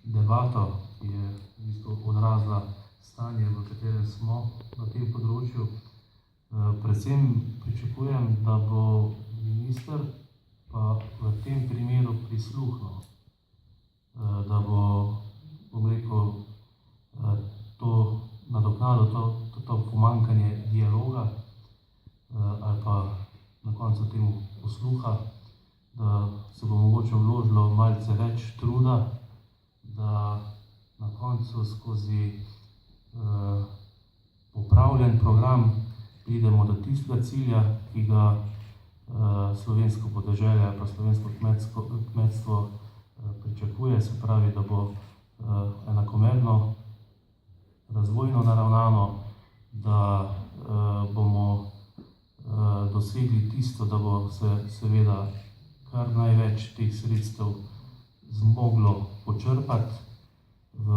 debato, ki je v bistvu odrazila stanje, v katerem smo na tem področju. Predvsem pričakujem, da bo minister pa v tem primeru prisluhnil, da bo, bom rekel, to nadoknadil, to pomanjkanje dialoga ali pa na koncu temu posluha, da se bo mogoče vložilo malce več truda, da na koncu skozi popravljen program pridemo do tistega cilja, ki ga slovensko podeželje ali pa slovensko kmetstvo pričakuje, se pravi, da bo enakomerno, razvojno naravnano, da bomo dosegli tisto, da bo se seveda kar največ teh sredstev zmoglo počrpati v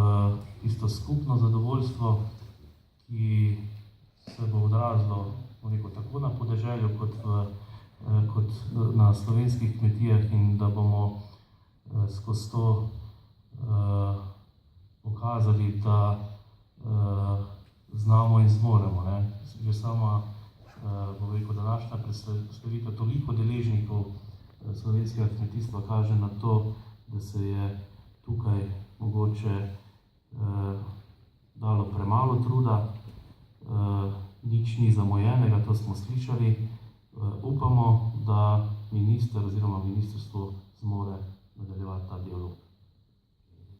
tisto skupno zadovoljstvo, ki se bo odrazilo tako na podeželju kot na slovenskih kmetijah, in da bomo skozi to pokazali, da znamo in zmoremo. Že sama, bom rekel, današnja predstavitev toliko deležnikov slovenskega kmetijstva kaže na to, da se je tukaj mogoče dalo premalo truda, nič ni zamujenega, to smo slišali. Upamo, da minister oziroma ministrstvo zmore nadaljevati ta dialog.